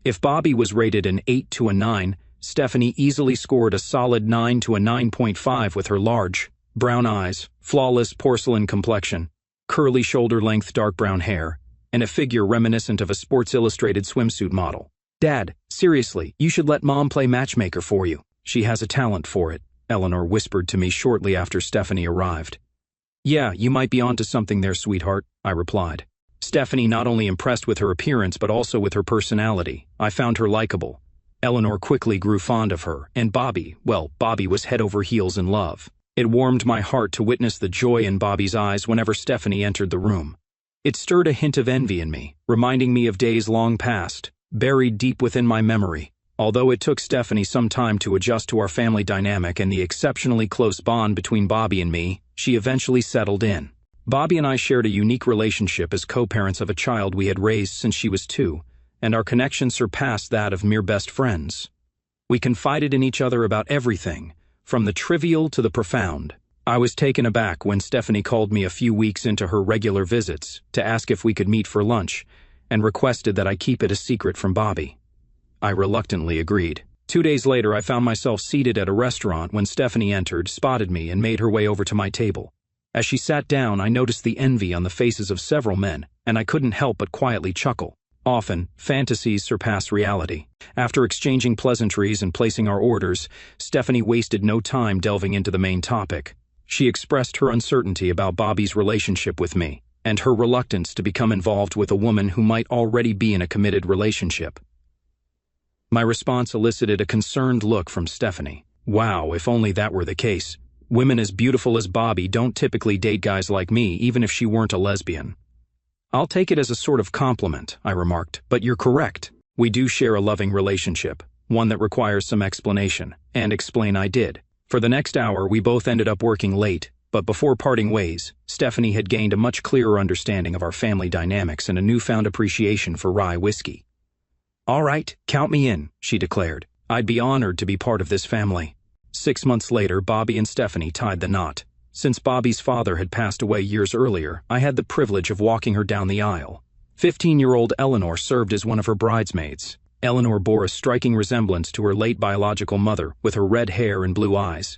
If Bobby was rated an 8 to a 9, Stephanie easily scored a solid 9 to a 9.5 with her large, brown eyes, flawless porcelain complexion, curly shoulder-length dark brown hair, and a figure reminiscent of a Sports Illustrated swimsuit model. Dad, seriously, you should let Mom play matchmaker for you. She has a talent for it, Eleanor whispered to me shortly after Stephanie arrived. Yeah, you might be onto something there, sweetheart, I replied. Stephanie not only impressed with her appearance but also with her personality. I found her likable. Eleanor quickly grew fond of her, and Bobby was head over heels in love. It warmed my heart to witness the joy in Bobby's eyes whenever Stephanie entered the room. It stirred a hint of envy in me, reminding me of days long past, buried deep within my memory. Although it took Stephanie some time to adjust to our family dynamic and the exceptionally close bond between Bobby and me, she eventually settled in. Bobby and I shared a unique relationship as co-parents of a child we had raised since she was 2, and our connection surpassed that of mere best friends. We confided in each other about everything, from the trivial to the profound. I was taken aback when Stephanie called me a few weeks into her regular visits to ask if we could meet for lunch, and requested that I keep it a secret from Bobby. I reluctantly agreed. 2 days later, I found myself seated at a restaurant when Stephanie entered, spotted me, and made her way over to my table. As she sat down, I noticed the envy on the faces of several men, and I couldn't help but quietly chuckle. Often, fantasies surpass reality. After exchanging pleasantries and placing our orders, Stephanie wasted no time delving into the main topic. She expressed her uncertainty about Bobby's relationship with me, and her reluctance to become involved with a woman who might already be in a committed relationship. My response elicited a concerned look from Stephanie. Wow, if only that were the case. Women as beautiful as Bobby don't typically date guys like me, even if she weren't a lesbian. I'll take it as a sort of compliment, I remarked, but you're correct. We do share a loving relationship, one that requires some explanation, and explain I did. For the next hour, we both ended up working late, but before parting ways, Stephanie had gained a much clearer understanding of our family dynamics and a newfound appreciation for rye whiskey. All right, count me in, she declared. I'd be honored to be part of this family. 6 months later, Bobby and Stephanie tied the knot. Since Bobby's father had passed away years earlier, I had the privilege of walking her down the aisle. 15-year-old Eleanor served as one of her bridesmaids. Eleanor bore a striking resemblance to her late biological mother, with her red hair and blue eyes.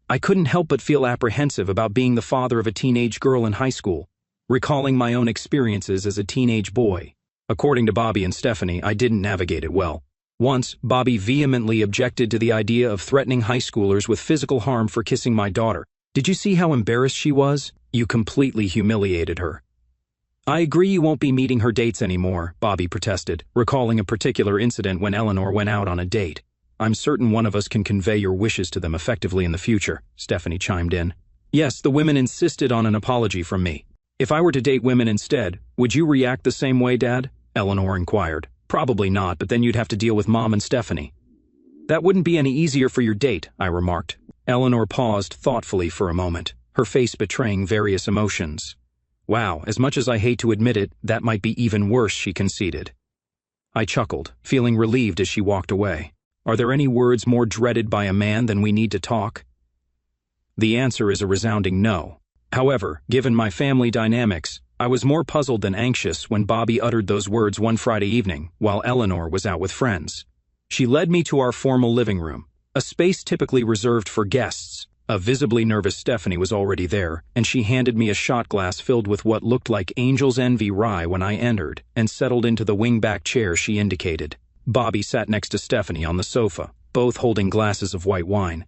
I couldn't help but feel apprehensive about being the father of a teenage girl in high school, recalling my own experiences as a teenage boy. According to Bobby and Stephanie, I didn't navigate it well. Once, Bobby vehemently objected to the idea of threatening high schoolers with physical harm for kissing my daughter. Did you see how embarrassed she was? You completely humiliated her. I agree you won't be meeting her dates anymore, Bobby protested, recalling a particular incident when Eleanor went out on a date. I'm certain one of us can convey your wishes to them effectively in the future, Stephanie chimed in. Yes, the women insisted on an apology from me. If I were to date women instead, would you react the same way, Dad? Eleanor inquired. Probably not, but then you'd have to deal with Mom and Stephanie. That wouldn't be any easier for your date, I remarked. Eleanor paused thoughtfully for a moment, her face betraying various emotions. Wow, as much as I hate to admit it, that might be even worse, she conceded. I chuckled, feeling relieved as she walked away. Are there any words more dreaded by a man than "we need to talk"? The answer is a resounding no. However, given my family dynamics, I was more puzzled than anxious when Bobby uttered those words one Friday evening while Eleanor was out with friends. She led me to our formal living room, a space typically reserved for guests. A visibly nervous Stephanie was already there, and she handed me a shot glass filled with what looked like Angel's Envy rye when I entered, and settled into the wingback chair she indicated. Bobby sat next to Stephanie on the sofa, both holding glasses of white wine.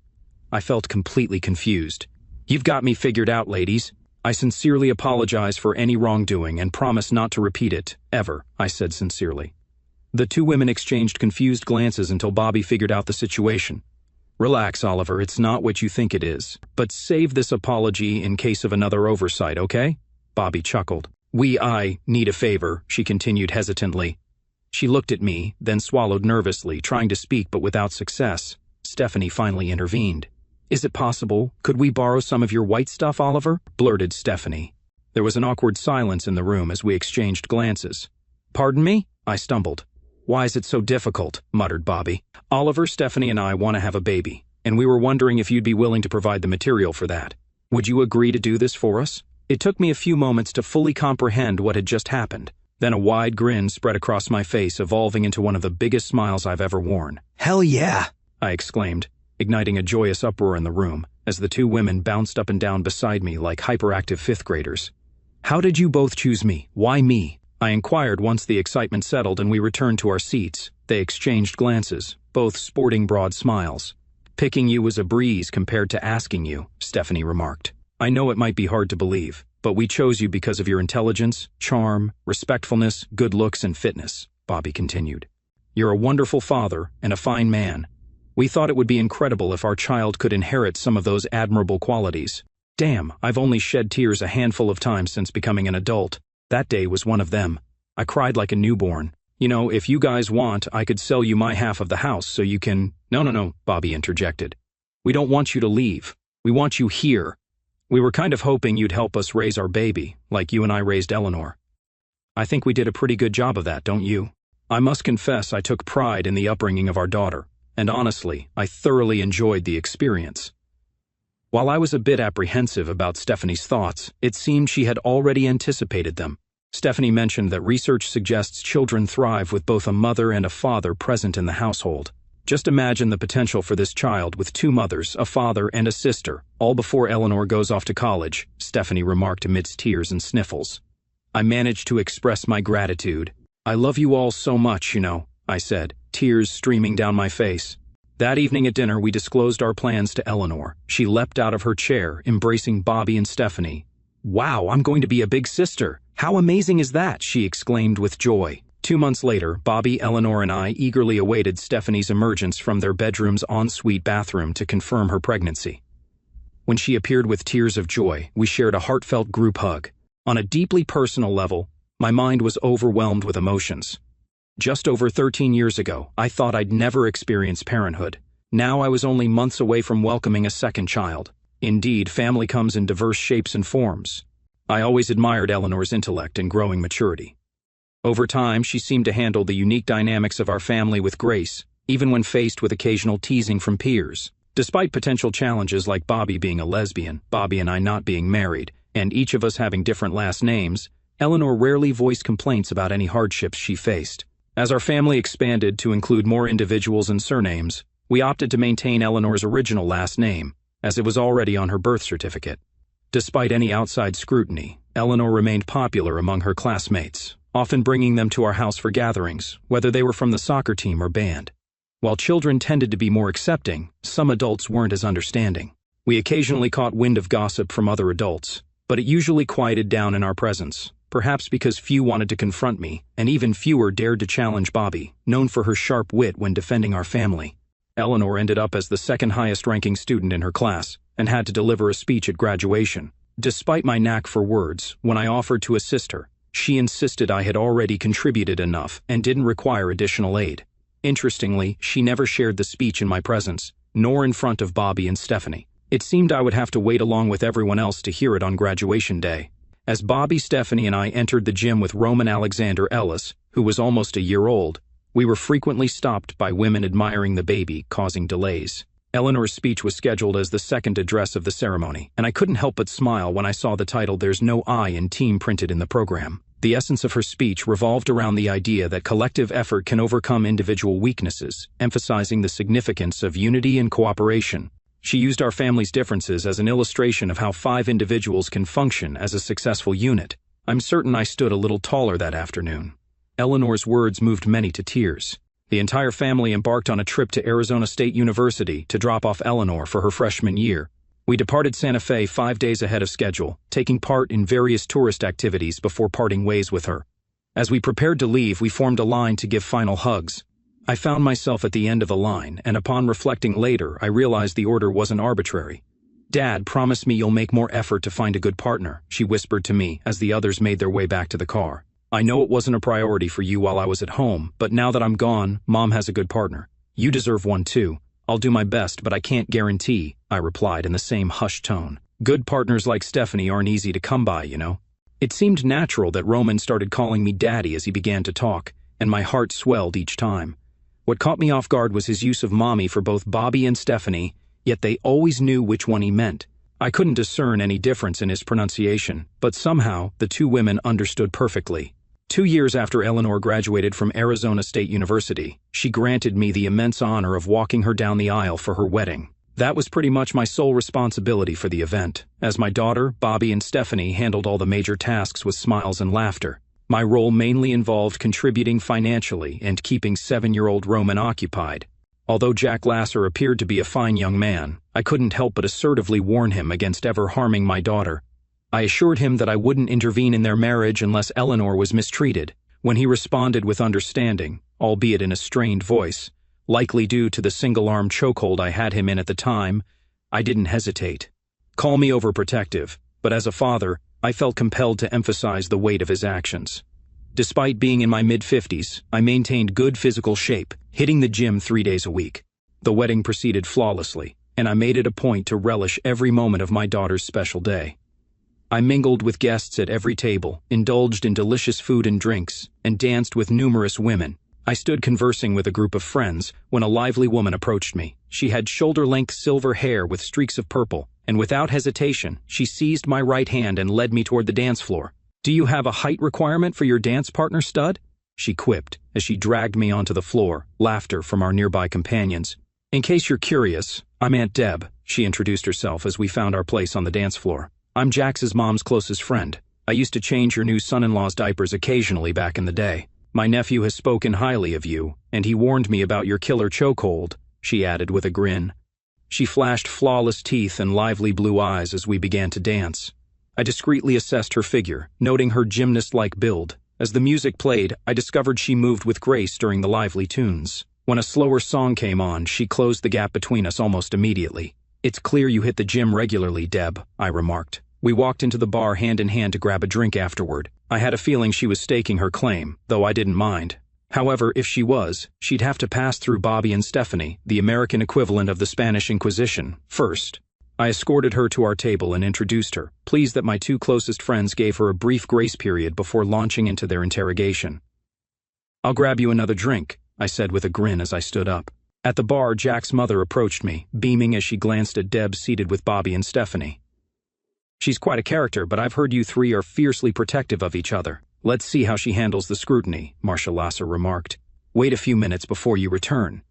I felt completely confused. You've got me figured out, ladies. I sincerely apologize for any wrongdoing and promise not to repeat it, ever, I said sincerely. The two women exchanged confused glances until Bobby figured out the situation. Relax, Oliver, it's not what you think it is. But save this apology in case of another oversight, okay? Bobby chuckled. I need a favor, she continued hesitantly. She looked at me, then swallowed nervously, trying to speak but without success. Stephanie finally intervened. Is it possible? Could we borrow some of your white stuff, Oliver? Blurted Stephanie. There was an awkward silence in the room as we exchanged glances. Pardon me? I stumbled. Why is it so difficult? Muttered Bobby. Oliver, Stephanie, and I want to have a baby, and we were wondering if you'd be willing to provide the material for that. Would you agree to do this for us? It took me a few moments to fully comprehend what had just happened. Then a wide grin spread across my face, evolving into one of the biggest smiles I've ever worn. Hell yeah! I exclaimed, igniting a joyous uproar in the room, as the two women bounced up and down beside me like hyperactive fifth graders. How did you both choose me? Why me? I inquired once the excitement settled and we returned to our seats. They exchanged glances, both sporting broad smiles. Picking you was a breeze compared to asking you, Stephanie remarked. I know it might be hard to believe, but we chose you because of your intelligence, charm, respectfulness, good looks, and fitness, Bobby continued. You're a wonderful father and a fine man. We thought it would be incredible if our child could inherit some of those admirable qualities. Damn, I've only shed tears a handful of times since becoming an adult. That day was one of them. I cried like a newborn. You know, if you guys want, I could sell you my half of the house so you can— No, Bobby interjected. We don't want you to leave. We want you here. We were kind of hoping you'd help us raise our baby, like you and I raised Eleanor. I think we did a pretty good job of that, don't you? I must confess I took pride in the upbringing of our daughter, and honestly, I thoroughly enjoyed the experience. While I was a bit apprehensive about Stephanie's thoughts, it seemed she had already anticipated them. Stephanie mentioned that research suggests children thrive with both a mother and a father present in the household. Just imagine the potential for this child with two mothers, a father, and a sister, all before Eleanor goes off to college, Stephanie remarked amidst tears and sniffles. I managed to express my gratitude. I love you all so much, I said, tears streaming down my face. That evening at dinner, we disclosed our plans to Eleanor. She leapt out of her chair, embracing Bobby and Stephanie. "Wow, I'm going to be a big sister. How amazing is that?" she exclaimed with joy. 2 months later, Bobby, Eleanor, and I eagerly awaited Stephanie's emergence from their bedroom's ensuite bathroom to confirm her pregnancy. When she appeared with tears of joy, we shared a heartfelt group hug. On a deeply personal level, my mind was overwhelmed with emotions. Just over 13 years ago, I thought I'd never experience parenthood. Now I was only months away from welcoming a second child. Indeed, family comes in diverse shapes and forms. I always admired Eleanor's intellect and growing maturity. Over time, she seemed to handle the unique dynamics of our family with grace, even when faced with occasional teasing from peers. Despite potential challenges like Bobby being a lesbian, Bobby and I not being married, and each of us having different last names, Eleanor rarely voiced complaints about any hardships she faced. As our family expanded to include more individuals and surnames, we opted to maintain Eleanor's original last name, as it was already on her birth certificate. Despite any outside scrutiny, Eleanor remained popular among her classmates, often bringing them to our house for gatherings, whether they were from the soccer team or band. While children tended to be more accepting, some adults weren't as understanding. We occasionally caught wind of gossip from other adults, but it usually quieted down in our presence, perhaps because few wanted to confront me, and even fewer dared to challenge Bobby, known for her sharp wit when defending our family. Eleanor ended up as the second highest-ranking student in her class, and had to deliver a speech at graduation. Despite my knack for words, when I offered to assist her, she insisted I had already contributed enough and didn't require additional aid. Interestingly, she never shared the speech in my presence, nor in front of Bobby and Stephanie. It seemed I would have to wait along with everyone else to hear it on graduation day. As Bobby, Stephanie, and I entered the gym with Roman Alexander Ellis, who was almost a year old, we were frequently stopped by women admiring the baby, causing delays. Eleanor's speech was scheduled as the second address of the ceremony, and I couldn't help but smile when I saw the title "There's No I in Team" printed in the program. The essence of her speech revolved around the idea that collective effort can overcome individual weaknesses, emphasizing the significance of unity and cooperation. She used our family's differences as an illustration of how 5 individuals can function as a successful unit. I'm certain I stood a little taller that afternoon. Eleanor's words moved many to tears. The entire family embarked on a trip to Arizona State University to drop off Eleanor for her freshman year. We departed Santa Fe 5 days ahead of schedule, taking part in various tourist activities before parting ways with her. As we prepared to leave, we formed a line to give final hugs. I found myself at the end of the line, and upon reflecting later, I realized the order wasn't arbitrary. "Dad, promise me you'll make more effort to find a good partner," she whispered to me as the others made their way back to the car. "I know it wasn't a priority for you while I was at home, but now that I'm gone, Mom has a good partner. You deserve one too. I'll do my best, but I can't guarantee," I replied in the same hushed tone. Good partners like Stephanie aren't easy to come by, It seemed natural that Roman started calling me Daddy as he began to talk, and my heart swelled each time. What caught me off guard was his use of Mommy for both Bobby and Stephanie, yet they always knew which one he meant. I couldn't discern any difference in his pronunciation, but somehow the two women understood perfectly. 2 years after Eleanor graduated from Arizona State University, she granted me the immense honor of walking her down the aisle for her wedding. That was pretty much my sole responsibility for the event, as my daughter, Bobby, and Stephanie handled all the major tasks with smiles and laughter. My role mainly involved contributing financially and keeping 7-year-old Roman occupied. Although Jack Lasser appeared to be a fine young man, I couldn't help but assertively warn him against ever harming my daughter. I assured him that I wouldn't intervene in their marriage unless Eleanor was mistreated. When he responded with understanding, albeit in a strained voice, likely due to the single-arm chokehold I had him in at the time, I didn't hesitate. Call me overprotective, but as a father, I felt compelled to emphasize the weight of his actions. Despite being in my mid-50s, I maintained good physical shape, hitting the gym 3 days a week. The wedding proceeded flawlessly, and I made it a point to relish every moment of my daughter's special day. I mingled with guests at every table, indulged in delicious food and drinks, and danced with numerous women. I stood conversing with a group of friends when a lively woman approached me. She had shoulder-length silver hair with streaks of purple, and without hesitation, she seized my right hand and led me toward the dance floor. "Do you have a height requirement for your dance partner, stud?" she quipped as she dragged me onto the floor, laughter from our nearby companions. "In case you're curious, I'm Aunt Deb," she introduced herself as we found our place on the dance floor. "I'm Jax's mom's closest friend. I used to change your new son-in-law's diapers occasionally back in the day." My nephew has spoken highly of you, and he warned me about your killer chokehold, she added with a grin. She flashed flawless teeth and lively blue eyes as we began to dance. I discreetly assessed her figure, noting her gymnast-like build. As the music played, I discovered she moved with grace during the lively tunes. When a slower song came on, she closed the gap between us almost immediately. "It's clear you hit the gym regularly, Deb," I remarked. We walked into the bar hand in hand to grab a drink afterward. I had a feeling she was staking her claim, though I didn't mind. However, if she was, she'd have to pass through Bobby and Stephanie, the American equivalent of the Spanish Inquisition, first. I escorted her to our table and introduced her, pleased that my two closest friends gave her a brief grace period before launching into their interrogation. "I'll grab you another drink," I said with a grin as I stood up. At the bar, Jack's mother approached me, beaming as she glanced at Deb seated with Bobby and Stephanie. "She's quite a character, but I've heard you three are fiercely protective of each other. Let's see how she handles the scrutiny," Marcia Lasser remarked. "Wait a few minutes before you return."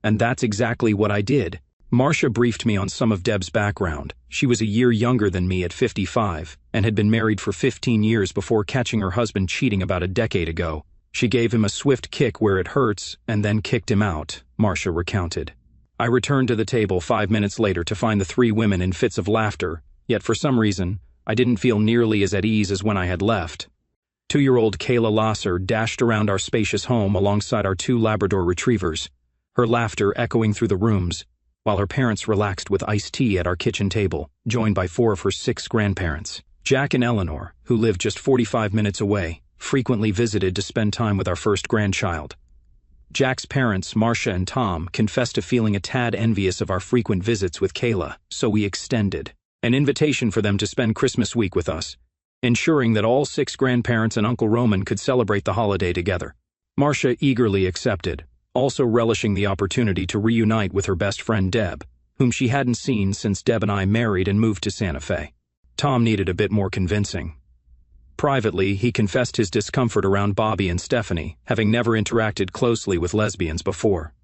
And that's exactly what I did. Marcia briefed me on some of Deb's background. She was a year younger than me at 55, and had been married for 15 years before catching her husband cheating about a decade ago. She gave him a swift kick where it hurts, and then kicked him out, Marcia recounted. I returned to the table 5 minutes later to find the three women in fits of laughter, yet for some reason, I didn't feel nearly as at ease as when I had left. 2-year-old Kayla Lasser dashed around our spacious home alongside our 2 Labrador retrievers, her laughter echoing through the rooms, while her parents relaxed with iced tea at our kitchen table, joined by 4 of her 6 grandparents. Jack and Eleanor, who lived just 45 minutes away, frequently visited to spend time with our first grandchild. Jack's parents, Marcia and Tom, confessed to feeling a tad envious of our frequent visits with Kayla, so we extended an invitation for them to spend Christmas week with us, ensuring that all 6 grandparents and Uncle Roman could celebrate the holiday together. Marcia eagerly accepted, also relishing the opportunity to reunite with her best friend Deb, whom she hadn't seen since Deb and I married and moved to Santa Fe. Tom needed a bit more convincing. Privately, he confessed his discomfort around Bobby and Stephanie, having never interacted closely with lesbians before.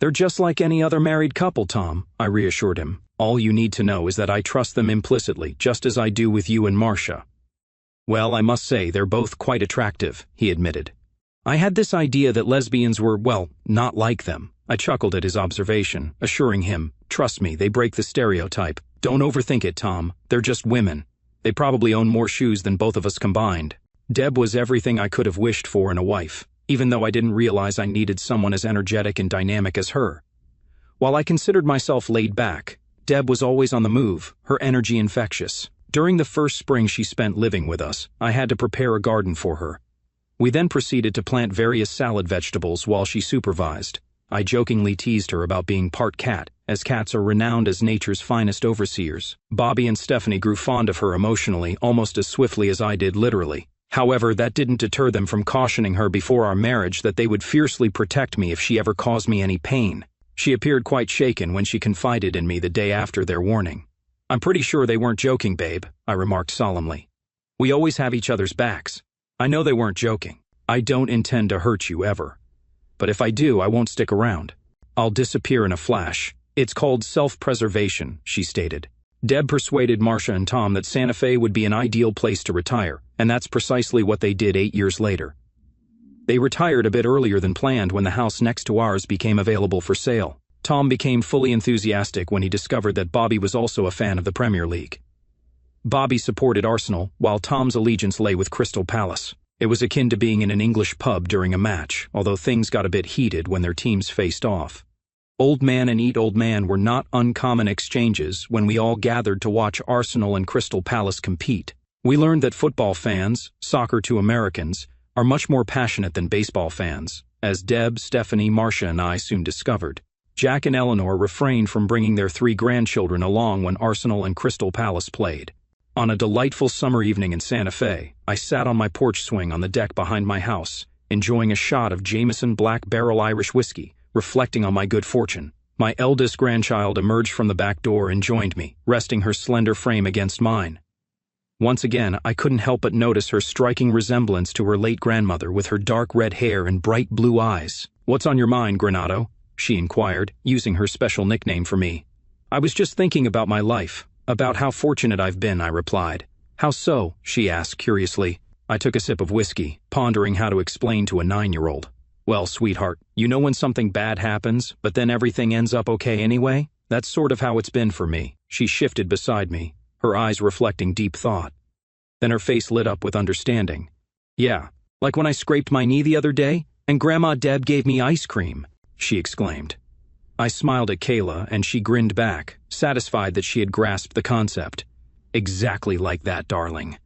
"They're just like any other married couple, Tom," I reassured him. "All you need to know is that I trust them implicitly, just as I do with you and Marcia." "Well, I must say they're both quite attractive," he admitted. "I had this idea that lesbians were, well, not like them." I chuckled at his observation, assuring him, "Trust me, they break the stereotype. Don't overthink it, Tom. They're just women. They probably own more shoes than both of us combined." Deb was everything I could have wished for in a wife, even though I didn't realize I needed someone as energetic and dynamic as her. While I considered myself laid back, Deb was always on the move, her energy infectious. During the first spring she spent living with us, I had to prepare a garden for her. We then proceeded to plant various salad vegetables while she supervised. I jokingly teased her about being part cat, as cats are renowned as nature's finest overseers. Bobby and Stephanie grew fond of her emotionally, almost as swiftly as I did literally. However, that didn't deter them from cautioning her before our marriage that they would fiercely protect me if she ever caused me any pain. She appeared quite shaken when she confided in me the day after their warning. "I'm pretty sure they weren't joking, babe," I remarked solemnly. "We always have each other's backs." I know they weren't joking. "I don't intend to hurt you ever. But if I do, I won't stick around. I'll disappear in a flash. It's called self-preservation," she stated. Deb persuaded Marcia and Tom that Santa Fe would be an ideal place to retire, and that's precisely what they did 8 years later. They retired a bit earlier than planned when the house next to ours became available for sale. Tom became fully enthusiastic when he discovered that Bobby was also a fan of the Premier League. Bobby supported Arsenal, while Tom's allegiance lay with Crystal Palace. It was akin to being in an English pub during a match, although things got a bit heated when their teams faced off. Old man and eat old man were not uncommon exchanges when we all gathered to watch Arsenal and Crystal Palace compete. We learned that football fans, soccer to Americans, are much more passionate than baseball fans, as Deb, Stephanie, Marcia, and I soon discovered. Jack and Eleanor refrained from bringing their 3 grandchildren along when Arsenal and Crystal Palace played. On a delightful summer evening in Santa Fe, I sat on my porch swing on the deck behind my house, enjoying a shot of Jameson Black Barrel Irish whiskey, reflecting on my good fortune. My eldest grandchild emerged from the back door and joined me, resting her slender frame against mine. Once again, I couldn't help but notice her striking resemblance to her late grandmother with her dark red hair and bright blue eyes. "What's on your mind, Granado?" she inquired, using her special nickname for me. "I was just thinking about my life, about how fortunate I've been," I replied. "How so?" she asked curiously. I took a sip of whiskey, pondering how to explain to a 9-year-old. Well, sweetheart, you know when something bad happens, but then everything ends up okay anyway? That's sort of how it's been for me. She shifted beside me, her eyes reflecting deep thought. Then her face lit up with understanding. Yeah, like when I scraped my knee the other day, and Grandma Deb gave me ice cream, she exclaimed. I smiled at Kayla, and she grinned back, satisfied that she had grasped the concept. Exactly like that, darling.